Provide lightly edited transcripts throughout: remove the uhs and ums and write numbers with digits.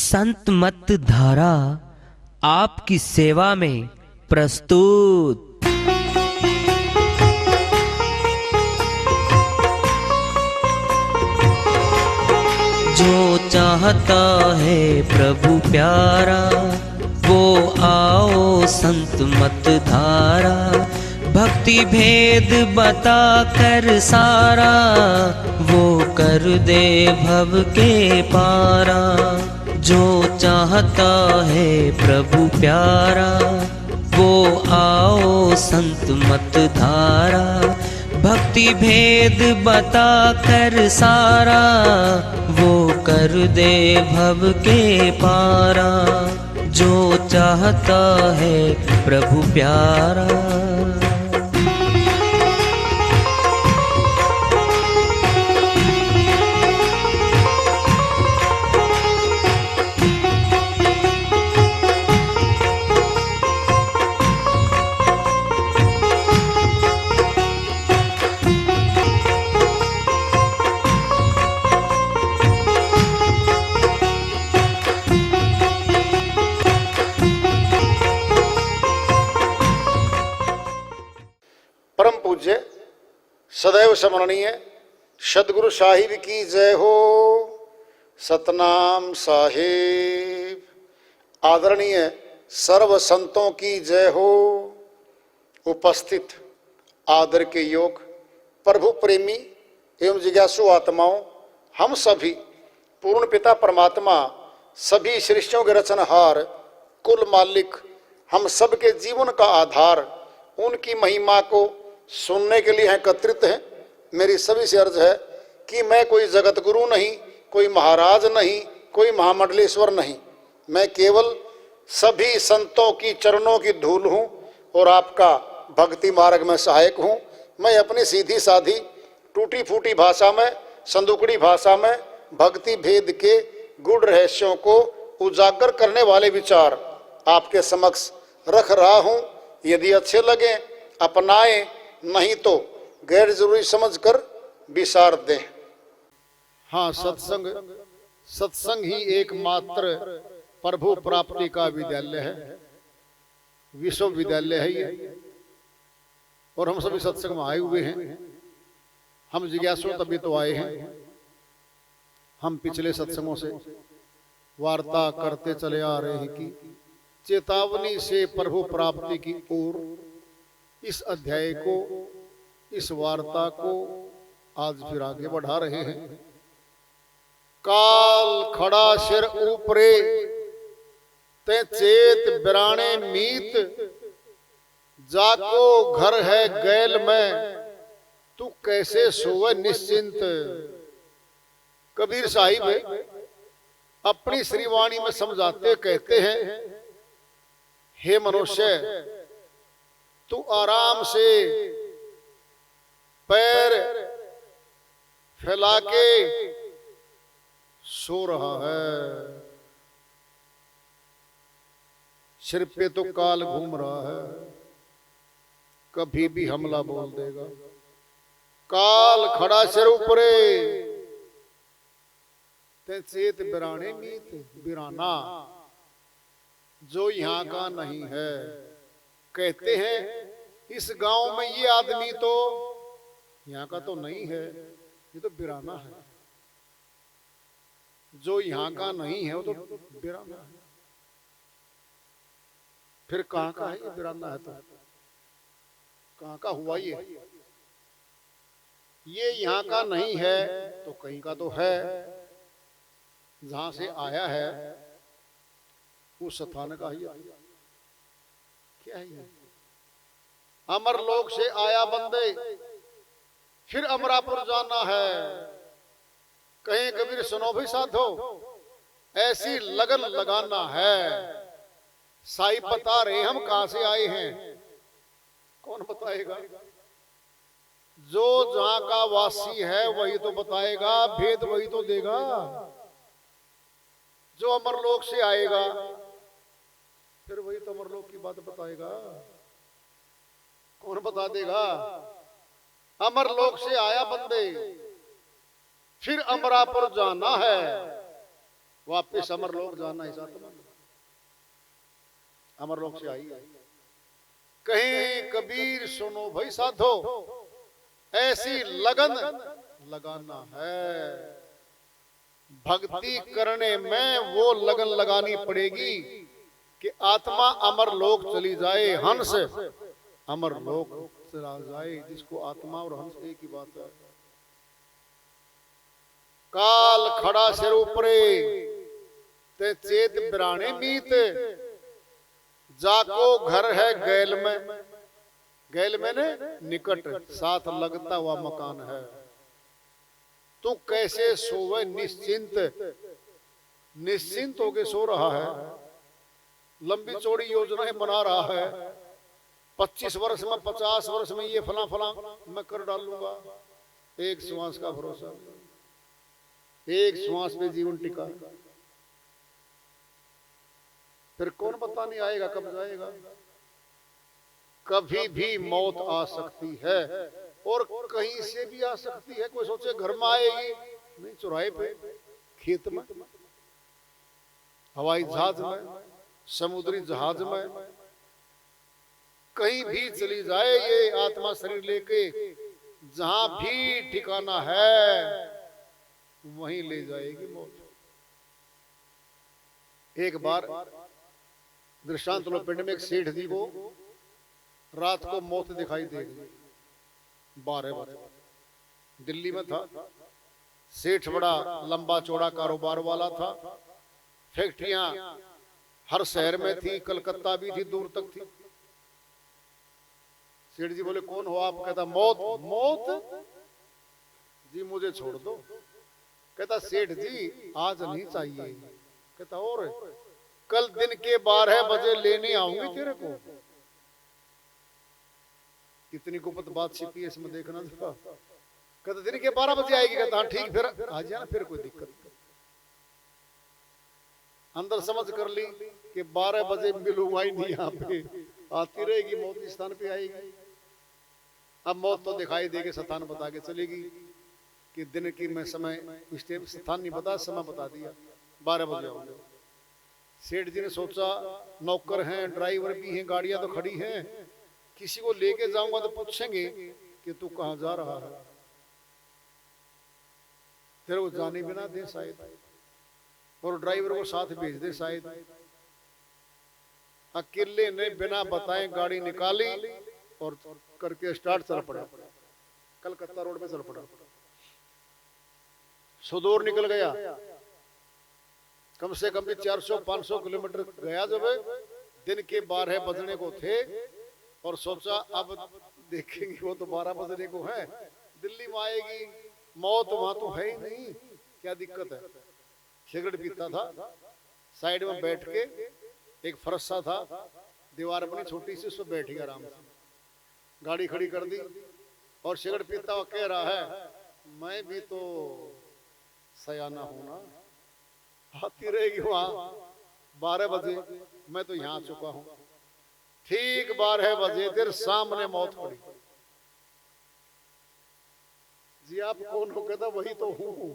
संत मत धारा आपकी सेवा में प्रस्तुत। जो चाहता है प्रभु प्यारा वो आओ संत मत धारा। भक्ति भेद बता कर सारा वो कर दे भव के पारा। जो चाहता है प्रभु प्यारा वो आओ संत मत धारा। भक्ति भेद बता कर सारा वो कर दे भव के पारा। जो चाहता है प्रभु प्यारा। परम पूज्य सदैव स्मरणीय सदगुरु साहिब की जय हो। सतनाम साहिब। आदरणीय सर्व संतों की जय हो। उपस्थित आदर के योग प्रभु प्रेमी एवं जिज्ञासु आत्माओं, हम सभी पूर्ण पिता परमात्मा सभी सृष्टियों के रचनहार कुल मालिक हम सबके जीवन का आधार उनकी महिमा को सुनने के लिए एकत्रित हैं। मेरी सभी से अर्ज है कि मैं कोई जगत गुरु नहीं, कोई महाराज नहीं, कोई महामंडलेश्वर नहीं। मैं केवल सभी संतों की चरणों की धूल हूँ और आपका भक्ति मार्ग में सहायक हूँ। मैं अपनी सीधी साधी टूटी फूटी भाषा में, संदुकड़ी भाषा में भक्ति भेद के गूढ़ रहस्यों को उजागर करने वाले विचार आपके समक्ष रख रहा हूँ। यदि अच्छे लगे अपनाएं, नहीं तो गैर जरूरी समझकर विसार दें। हाँ, सत्संग ही एकमात्र प्रभु प्राप्ति का विद्यालय है, विश्वविद्यालय है ये। और हम सभी सत्संग में आए हुए हैं। हम जिज्ञासु तभी तो आए हैं। हम पिछले सत्संगों से वार्ता करते चले आ रहे हैं कि चेतावनी से प्रभु प्राप्ति की ओर इस अध्याय को, इस वार्ता को आज फिर आगे बढ़ा रहे हैं। काल खड़ा सिर ऊपरे ते चेत बिराने मीत। जाको घर है गैल में तू कैसे सोवे निश्चिंत। कबीर साहिब अपनी श्रीवाणी में समझाते कहते हैं, हे मनुष्य तू आराम से पैर फैला के सो रहा है। सिर पे तो काल घूम रहा है, कभी भी हमला बोल देगा। काल खड़ा सिर ऊपरे ते चेत बिराने मीत। बिराना जो यहाँ का नहीं है। कहते हैं इस गांव में ये आदमी तो यहाँ का तो नहीं है, ये तो बिराना है। जो यहाँ का नहीं है वो तो बिराना है। फिर कहाँ का है ये बिराना है? तो कहाँ का हुआ ये यहाँ का नहीं है तो कहीं का तो है। जहां से आया है उस स्थान का ही क्या है? अमर लोक से आया बंदे फिर अमरापुर जाना है। कहीं कबीर सुनो भी साधो ऐसी लगन लगाना है। साई बता रहे हम कहां से आए हैं, कौन बताएगा? जो जहां का वासी है वही तो बताएगा, भेद वही तो देगा। जो अमरलोक से आएगा फिर वही तो अमरलोक की बात बताएगा। कौन बता देगा? अमरलोक से आया बंदे फिर अमरापुर जाना है। वापिस अमरलोक जाना इस आत्मा ने, अमरलोक से आई है। कहीं कबीर सुनो भाई साधो, ऐसी लगन लगाना है, भक्ति करने में वो लगन लगानी पड़ेगी कि आत्मा अमरलोक चली जाए, हंस अमरलोक चला जाए। जिसको आत्मा और हंस एक ही बात है। काल खड़ा सिर ऊपरे ते चेत बिराने मीत, जाको घर है गैल में, गैल में ने निकट साथ लगता हुआ मकान है। तू कैसे सोवे निश्चिंत, निश्चिंत होके सो रहा है, लंबी चौड़ी योजनाएं बना रहा है। 25 वर्ष में 50 वर्ष में ये फला फला मैं कर डालूंगा। एक श्वास का भरोसा, एक श्वास पे जीवन टिका, फिर कौन पता नहीं आएगा कब जाएगा। कभी भी मौत आ सकती है और कहीं से भी आ सकती है। कोई सोचे घर में आएगी, नहीं, चौराहे पे, खेत में, हवाई जहाज में, समुद्री जहाज में, कहीं भी चली जाए ये आत्मा शरीर लेके। जहां भी ठिकाना है वहीं ले जाएगी मौत। एक बार दृष्टांत लो, पिंड में एक सेठ जी को रात को मौत दिखाई दे गई। 12 बजे दिल्ली में था। सेठ बड़ा लंबा चौड़ा कारोबार वाला था, फैक्ट्रियां हर शहर में थी, कलकत्ता भी थी, दूर तक थी। सेठ जी बोले कौन हो आप? कहता मौत। मौत जी मुझे छोड़ दो। कहता सेठ जी आज नहीं चाहिए। कहता और कल दिन के 12 बजे लेने आऊंगी तेरे को। कितनी गुप्त बात छिपी है इसमें, देखना जरा। कहता दिन के 12 बजे आएगी। कहता हाँ ठीक, फिर आ जाना, फिर कोई दिक्कत नहीं। अंदर समझ कर ली कि 12 बजे मिलूंगा ही नहीं, यहाँ पे आती रहेगी मौत, इस स्थान पे आएगी। अब मौत तो दिखाई देगी, स्थान बता के चलेगी कि दिन की मैं समय, स्थान नहीं बता, समय बता दिया 12 बजे आऊंगा। सेठ जी ने सोचा नौकर हैं, ड्राइवर भी हैं, गाड़ियां तो खड़ी हैं, किसी को लेके जाऊंगा तो पूछेंगे कि तू कहां जा रहा है। फिर वो जाने बिना दे शायद, और ड्राइवर को साथ भेज दे शायद। अकेले ने बिना बताए गाड़ी निकाली और करके स्टार्ट चल पड़ा, कलकत्ता रोड पे चल पड़ा। सुदूर निकल गया, कम से कम भी 400-500 किलोमीटर गया। जब दिन के 12 बजने को थे और सोचा अब देखेंगे, वो तो 12 बजने को है, दिल्ली में आएगी मौत, वहां तो है ही नहीं, क्या दिक्कत है। सिगरेट पीता था, साइड में बैठ के एक फरसा था, दीवार बनी छोटी सी, उस पर बैठ गया आराम से। गाड़ी खड़ी कर दी और सिगरेट पीता हुआ कह रहा है मैं भी तो सयाना हूं ना, आती रहेगी वहां 12 बजे, मैं तो यहां आ चुका हूं। ठीक 12 बजे देर सामने मौत पड़ी। जी आप कौन हो? कहता वही तो हूं,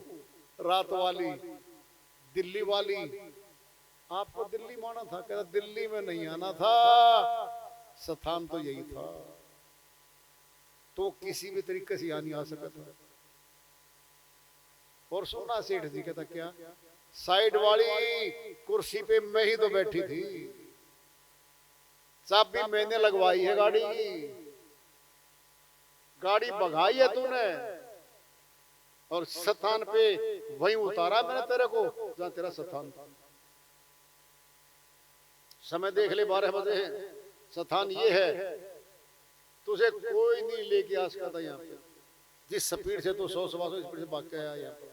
रात वाली, दिल्ली वाली। आपको दिल्ली माना था? कहता दिल्ली में नहीं आना था, स्थान तो यही था, तो किसी भी तरीके से यहाँ नहीं आ सकता था। और सुना सेठ जी, कहता क्या? साइड वाली कुर्सी पे मैं ही तो बैठी थी, चाबी मैंने लगवाई है गाड़ी की, गाड़ी भगाई है तूने और स्थान पे वहीं उतारा मैंने तेरे को जहां तेरा स्थान था। समय देख ले, 12 बजे है, स्थान ये है, तुझे कोई नहीं लेके आ सकता था यहाँ पे। जिस स्पीड से तू 100-125 स्पीड से भाग के आया यहाँ पे,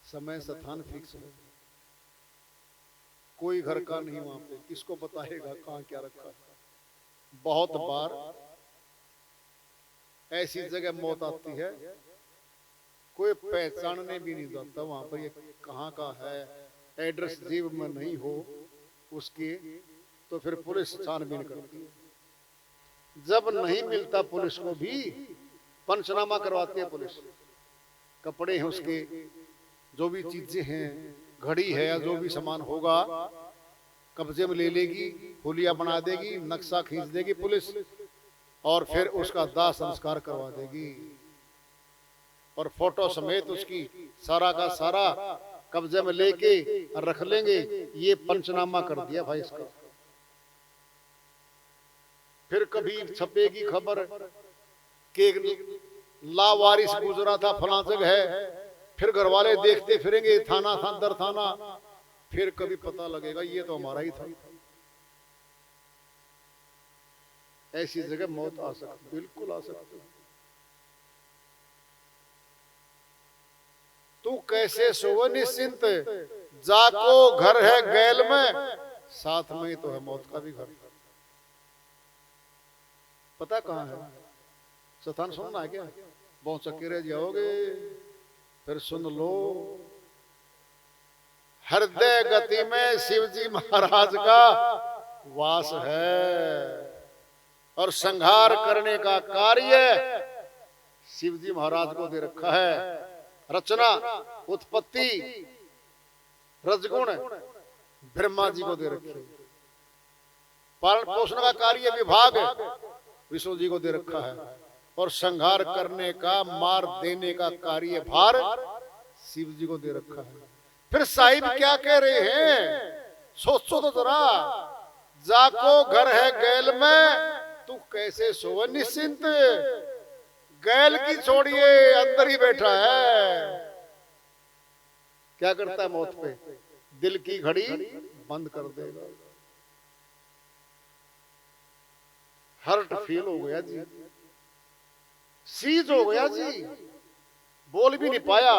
समय स्थान फिक्स है, कोई घर का नहीं वहां पे, किसको बताएगा कहाँ क्या रखा है। बहुत बार ऐसी जगह मौत आती है, कोई पहचानने भी नहीं जाता वहां पर ये कहाँ का है, एड्रेस जेब में नहीं हो उसके, तो फिर पुलिस छानबीन करती है। जब नहीं मिलता पुलिस को भी पंचनामा करवाती है पुलिस, कपड़े हैं उसके, जो भी चीजें हैं, घड़ी है या जो भी सामान होगा, कब्जे में ले लेगी, हुलिया बना देगी, नक्शा खींच देगी पुलिस, और फिर उसका दाह संस्कार करवा देगी, और फोटो समेत उसकी सारा का सारा कब्जे में लेके रख लेंगे। ये पंचनामा कर दिया भाई इसका। फिर कभी छपेगी खबर कि लावारिस गुजरा था फलां जगह है, फिर घर वाले देखते फिरेंगे थाना था दर थाना, फिर कभी पता लगेगा ये तो हमारा ही था। ऐसी जगह मौत आ सकती, बिल्कुल आ सकती। तू कैसे सोवे निश्चिंत, जाको घर है गैल में, साथ में ही तो है मौत का भी घर। पता कहां है स्थान, सुनना है क्या? बहुत चक्के रह जाओगे, फिर सुन लो। हृदय गति में शिवजी महाराज का वास है, और संहार करने का कार्य शिवजी महाराज को दे रखा है। रचना, उत्पत्ति, रजगुण ब्रह्मा जी को दे रखी है। पालन पोषण का कार्य विभाग विष्णु जी को दे रखा है, और संहार करने का, मार देने का कार्य भार शिव जी को दे रखा है। फिर साहिब क्या कह रहे हैं, सोचो तो जरा। जाको घर है गैल में, तू कैसे सोवे निश्चिंत। गैल की छोड़िए, अंदर ही बैठा है। क्या करता है मौत पे? दिल की घड़ी बंद कर देगा। हर्ट फील हो गया जी, सीज हो गया जी, बोल भी नहीं पाया।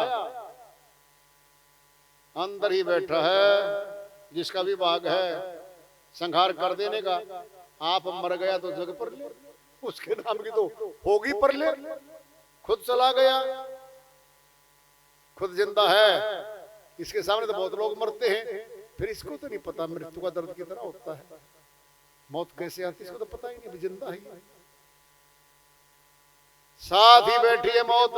अंदर ही बैठा है जिसका भी भाग है संहार कर देने का। आप मर गया तो जग पर ले, उसके नाम की तो होगी पर ले। खुद चला गया, खुद जिंदा है, इसके सामने तो बहुत लोग मरते हैं, फिर इसको तो नहीं पता मृत्यु का दर्द कितना होता है, मौत कैसे आती है इसको तो पता ही नहीं, जिंदा ही। साथ ही बैठी है मौत,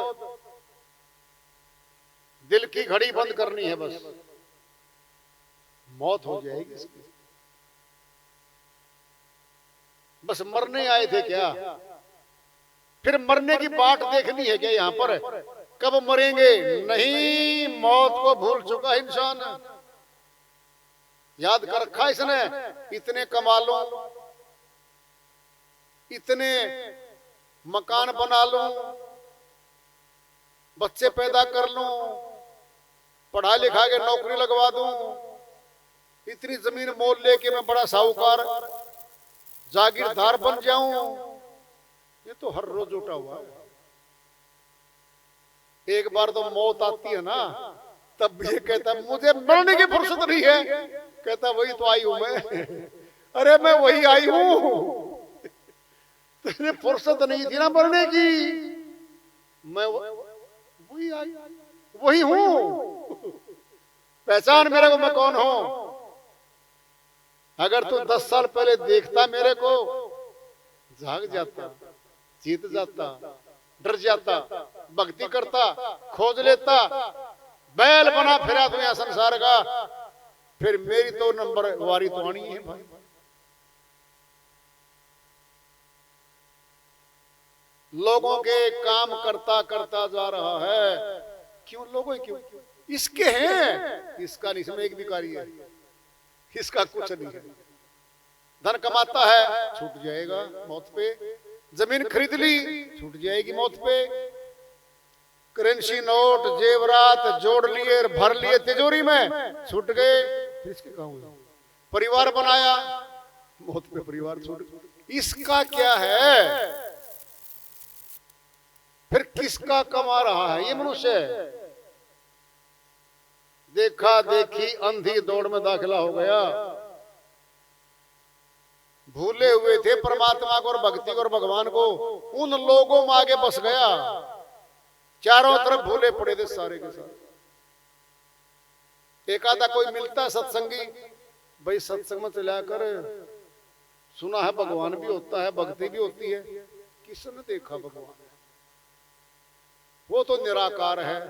दिल की घड़ी बंद करनी है बस, मौत हो जाएगी इसकी। बस मरने आए थे क्या? फिर मरने की बाट देखनी है क्या यहां पर? कब मरेंगे? नहीं, मौत को भूल चुका इंसान। याद कर रखा इसने, इतने कमा लो, इतने मकान बना लूं, बच्चे पैदा कर लूं, पढ़ा लिखा के नौकरी लगवा दूं, इतनी जमीन मोल लेके मैं बड़ा साहूकार जागीरदार बन जाऊं। ये तो हर रोज उठा हुआ है। एक बार तो मौत आती है ना, तब ये कहता मुझे मरने की फुर्सत नहीं है, कहता वही तो आई हूं मैं। अरे मैं वही आई हूं, तुझे फुर्सत नहीं थी ना मरने की, मैं वही आई, वही हूं। पहचान मेरे को, मैं कौन हूं। अगर तू 10 साल पहले देखता मेरे को, जाग जाता, जीत जाता, डर जाता, भक्ति करता, खोज लेता, बैल बना फिरा तू यहां संसार का, फिर मेरी तो नंबर वारी तो आनी है भाई। लोगों के काम करता करता जा रहा है, क्यों लोगों क्यों? इसके हैं, इसका नहीं, इसमें एक भिखारी है, इसका कुछ नहीं है। धन कमाता है, छूट जाएगा मौत पे। जमीन खरीद ली, छूट जाएगी मौत पे। करेंसी नोट जेवरात जोड़ लिए, भर लिए तिजोरी में, छूट गए, फिर इसके काम हुआ। परिवार बनाया, मौत पे परिवार छूट गया। इसका क्या है? फिर किसका कमा रहा है ये मनुष्य? देखा देखी अंधी दौड़ में दाखिला हो गया। भूले हुए थे परमात्मा को और भक्ति को और भगवान को, उन लोगों में आगे बस गया। चारों तरफ भूले पड़े थे सारे के सारे। एक आधा कोई मिलता सत्संगी, भाई सत्संग में चला कर, सुना है भगवान भी होता है, भक्ति भी होती है। किसने देखा भगवान? वो तो निराकार है,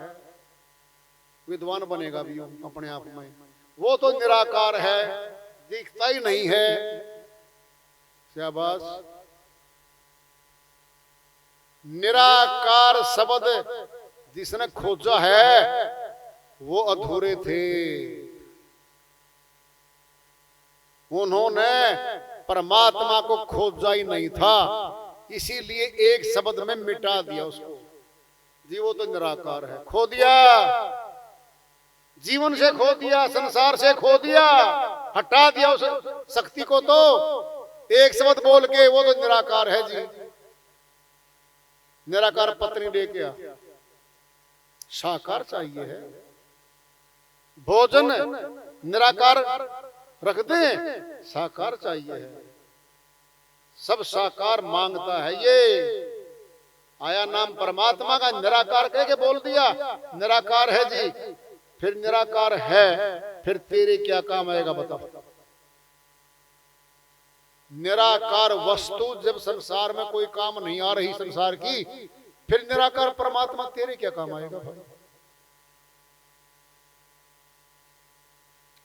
विद्वान बनेगा भी अपने आप में। वो तो निराकार है, दिखता ही नहीं है। शाबाश। निराकार शब्द जिसने खोजा है वो अधूरे थे। उन्होंने परमात्मा को खोजा ही नहीं था, इसीलिए एक शब्द में मिटा दिया उसको। जी वो तो निराकार है, खो दिया, जीवन से खो दिया, संसार से खो दिया, हटा दिया उस शक्ति को। तो एक शब्द बोल के वो तो निराकार है जी। निराकार पत्नी दे क्या, साकार चाहिए है। भोजन निराकार रख दे, साकार चाहिए है। सब साकार मांगता है। ये आया नाम परमात्मा का, निराकार कह के बोल दिया निराकार है जी। फिर निराकार है, फिर तेरे क्या काम आएगा बताओ। निराकार वस्तु जब संसार में कोई काम नहीं आ रही संसार की, फिर निराकार परमात्मा तेरे क्या काम आएगा भाई।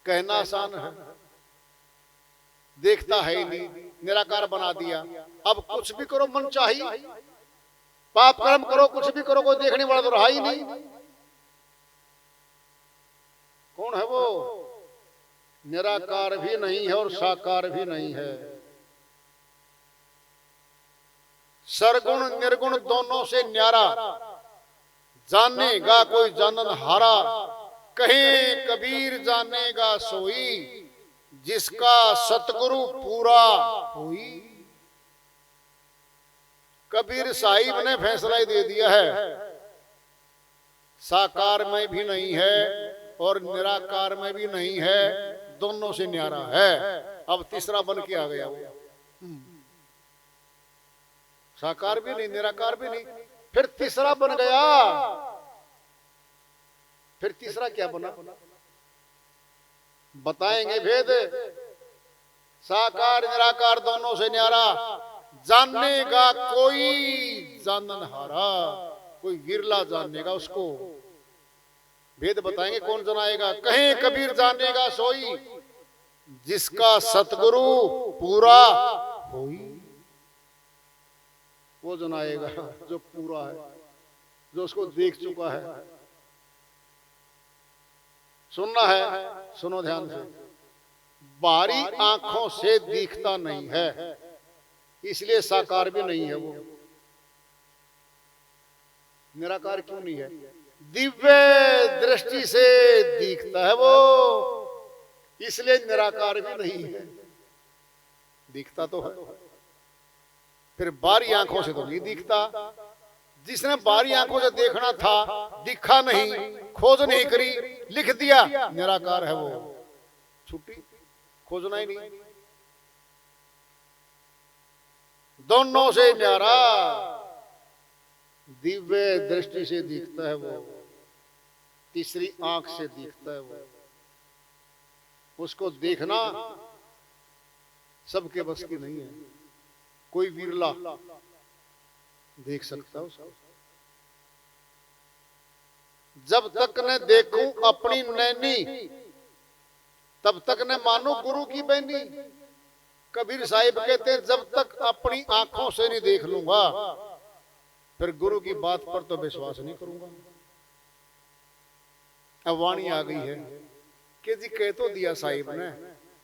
कहना आसान है, देखता है ही नहीं, निराकार बना दिया। अब कुछ भी करो मन चाहिए, पाप कर्म करो, कुछ भी करो, कोई देखने वाला तो रहा ही नहीं। कौन है वो? निराकार भी नहीं है और साकार भी नहीं है। सरगुण निर्गुण दोनों से न्यारा, जानेगा कोई जानन हारा। कहे कबीर जानेगा सोई, जिसका सतगुरु पूरा होई। कबीर साहिब ने फैसला ही दे दिया है, साकार में भी नहीं है और निराकार में भी नहीं है, दोनों से न्यारा है। अब तीसरा बन के आ गया वो। साकार भी नहीं, निराकार भी नहीं, फिर तीसरा बन गया। फिर तीसरा क्या बना बताएंगे भेद। साकार निराकार दोनों से न्यारा, जाननेगा कोई जानन हारा। कोई विरला जानेगा उसको। भेद बताएंगे कौन जनाएगा। कहीं कबीर जानेगा सोई, जिसका सतगुरु पूरा होई। वो जनाएगा जो पूरा है, जो उसको देख चुका है। सुनना है, सुनो ध्यान से। बाहरी आंखों से दिखता नहीं है, इसलिए साकार भी नहीं है वो। निराकार क्यों नहीं है? दिव्य दृष्टि से दिखता है वो, इसलिए निराकार भी नहीं है। दिखता तो है, फिर बाहरी आंखों से तो नहीं दिखता। जिसने बाहरी आंखों से देखना था, दिखा नहीं, खोज नहीं करी, लिख दिया, निराकार है वो। छुट्टी, खोजना ही नहीं। दोनों से न्यारा, दिव्य दृष्टि से दिखता है वो, तीसरी आंख से दिखता है वो। उसको देखना सबके बस की नहीं है। कोई विरला देख सकता है उसको। जब तक न देखूं अपनी नैनी, तब तक न मानो गुरु की बैनी। कबीर साहिब कहते हैं, जब तक अपनी आंखों से नहीं देख लूंगा, फिर गुरु की बात पर तो विश्वास नहीं करूंगा। अब वाणी आ गई है कि जी कह तो दिया साहिब ने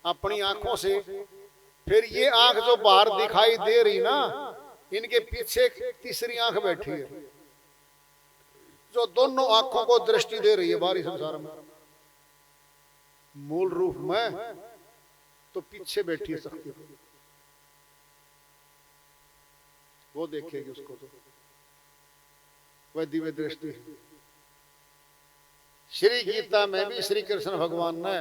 अपनी आंखों से, फिर ये आंख जो बाहर दिखाई दे रही ना, इनके पीछे तीसरी आंख बैठी है, जो दोनों आंखों को दृष्टि दे रही है बाहरी संसार में। मूल रूप में तो पीछे बैठी है शक्ति, वो देखेगी उसको। तो वह दिव्य दृष्टि है। श्री गीता में भी श्री कृष्ण भगवान ने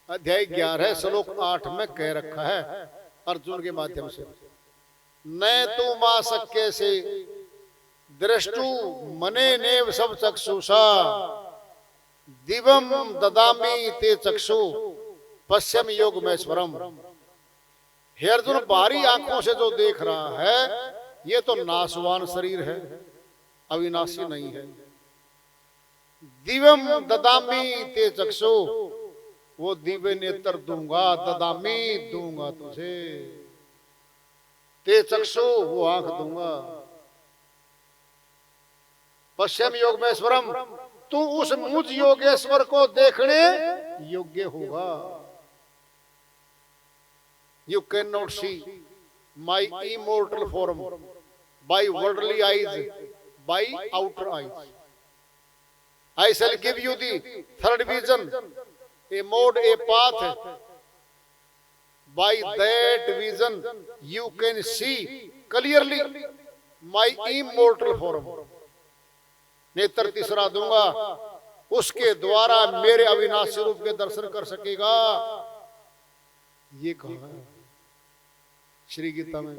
अध्याय 11 श्लोक 8 में कह रखा है अर्जुन के माध्यम से, न तू मा सक्य से दृष्टु मने नेव सब चक्षुषा, दिवम ददामी ते चक्षु पश्चिम योग में स्वरम। हे अर्जुन, बाहरी आंखों से जो देख रहा है, ये तो नाशवान शरीर है, अविनाशी नहीं है। दिव्यम ददामी ते चक्षु, वो दिव्य नेत्र दूंगा, ददामी दूंगा तुझे, ते चक्षु वो आंख दूंगा। पश्चिम योगमेश्वरम, तू उस मुझ योगेश्वर को देखने योग्य होगा। You can not see my immortal form by worldly eyes, by outer eyes. I shall give you the third vision, a mode, a path. By that vision, you can see clearly my immortal form. नेत्र तीसरा दूंगा, उसके द्वारा मेरे अविनाशी रूप के दर्शन कर सकेगा। ये कहा है श्री गीता में।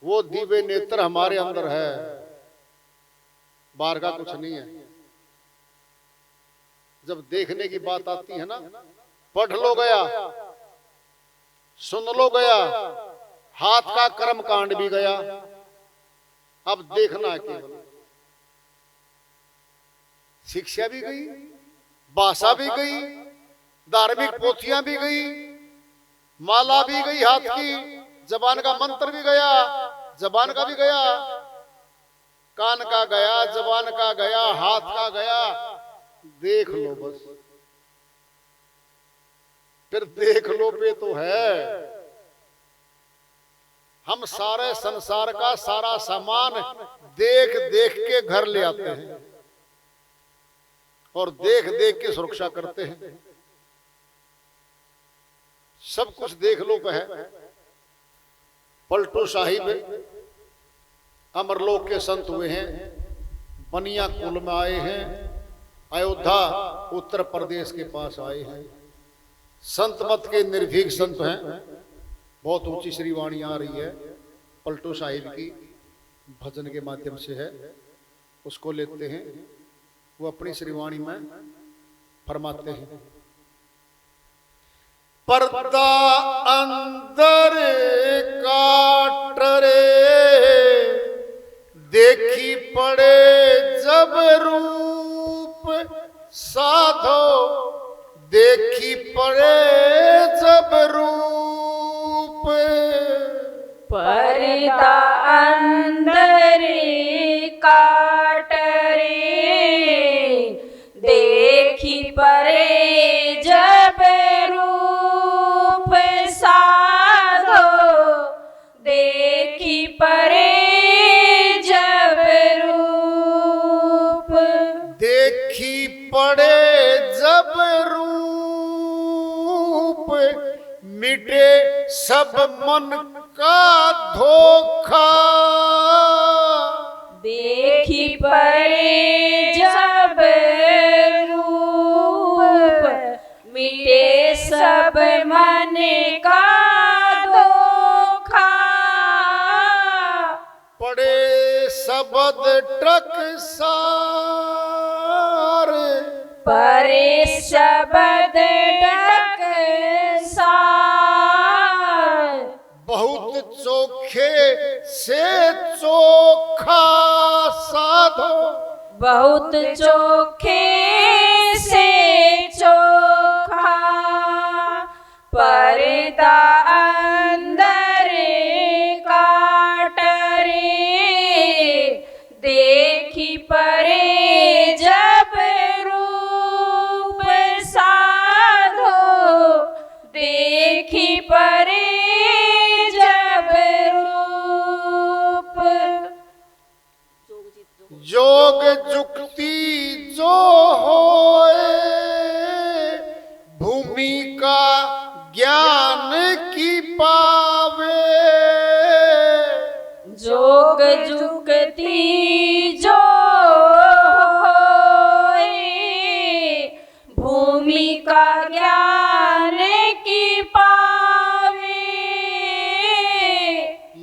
वो दिव्य नेत्र हमारे अंदर है, बाहर का कुछ नहीं है। जब देखने की बात आती है ना, पढ़ लो गया, सुन लो गया, हाथ का कर्म कांड भी गया, अब देखना है केवल। शिक्षा भी गई, भाषा भी गई, धार्मिक पोथियां भी गई, माला भी गई हाथ की, जबान का मंत्र भी गया, जबान का भी गया, कान का गया, जबान का गया, हाथ का गया। देख लो बस, फिर देख लो पे तो है। हम सारे संसार का सारा सामान देख देख के घर ले आते हैं और देख देख के सुरक्षा करते हैं। सब कुछ देख लो पे है। पलटू शाही में अमरलोक के संत हुए हैं, बनिया कुल में आए हैं, अयोध्या उत्तर प्रदेश के पास आए हैं। संत मत के निर्भीक संत हैं। बहुत ऊंची श्रीवाणी आ रही है पलटू साहिब की, भजन के माध्यम से है, उसको लेते हैं। वो अपनी श्रीवाणी में फरमाते हैं, पर्दा अंदर काट रे, देखी पड़े जब रूप साधो, देखी पड़े जब रूप। पर्दा अंदर काट रे, देखी पड़े जब रूप साधो, देखी पड़े पड़े जब रूप, मिटे सब मन का धोखा। देखी पड़े जब रूप, मिटे सब मन का धोखा। पड़े शब्द टकसार, परे शब्द टकसार। बहुत चोखे से चोखा साधो, बहुत चोखे से चोखा। पर्दा अंदर काट रे, देखी पड़े जब रूप साधो, देखी पड़े जब रूप। जोग जुक्ति जो होए, भूमि का ज्ञान की पावे। जोग जुक्ति जो होए, भूमि का ज्ञान की पावे।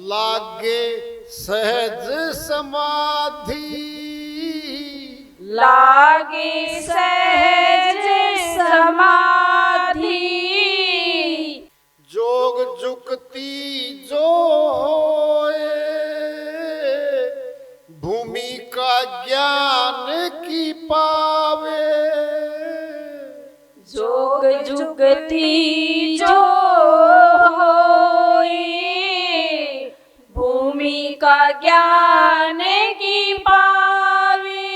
लागे सहज समाधि, लागे सहज समाधि। जोग जुक्ति जो होए, भूमि ज्ञान की पावे। जोग जुगती जो होए भूमि का ज्ञान की पावे।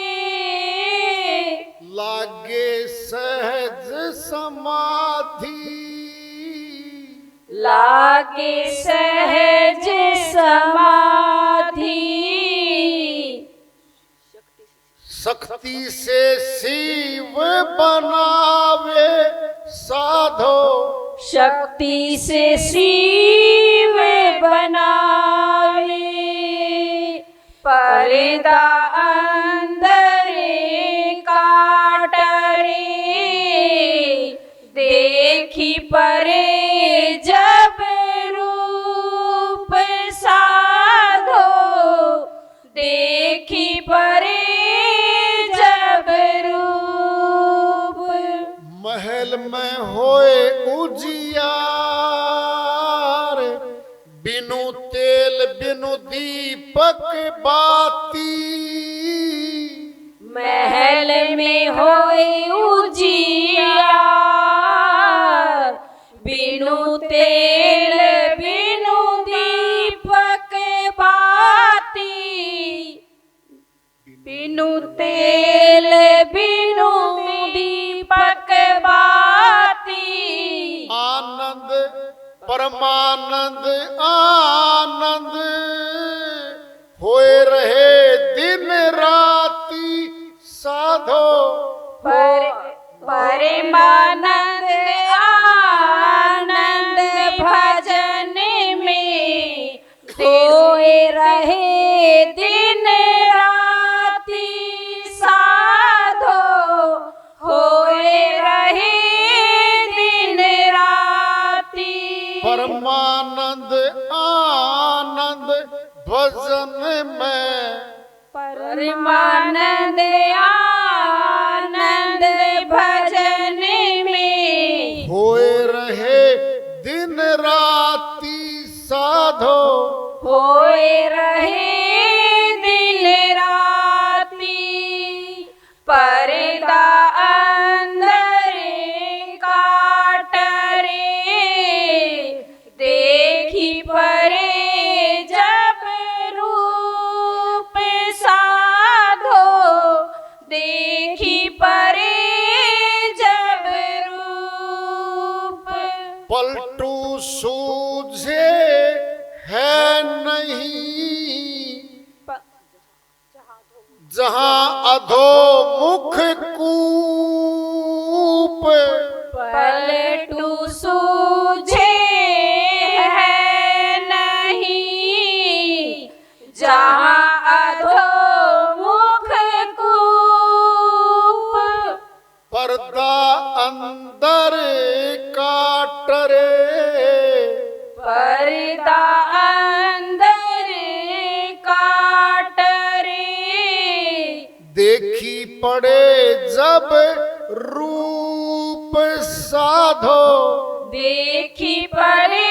लागे सहज समाधि, लागे सहज समाधि। शक्ति से शिव बनावे साधो, शक्ति से शिव बनावे। पर्दा अंदर काटरे देखी परे जब रूप साधो। देखी परे जब रूप। महल में होए उजियार, बिनु तेल बिनु दीपक बाती। महल में होए उजियार बिनु तेल बिनु दीपक बाती। बिनु तेल बिनु दीपक बाती। आनंद परमानंद आनंद होए रहे दिन राती साधो। परमानंद आनंद भजन में होए रहे दिन राती साधो। होए रहे दिन राती। परमानंद आनंद भजन में, परमानंद आनंद भजन में होए रहे दिन राती साधो। होए रहे दिन राती। पर्दा अंदर काटरे देखी परे जब रूप साधो। देखी परे जब रूप। पलटू सूझे है नहीं, जहां अधोमुख कूप। पलटू सूझे है नहीं, जहाँ अधोमुख कूप। पर्दा अंदर काटरे, पर्दा अंदर काटरे देखी पड़े जब रूप साधो। देखी परे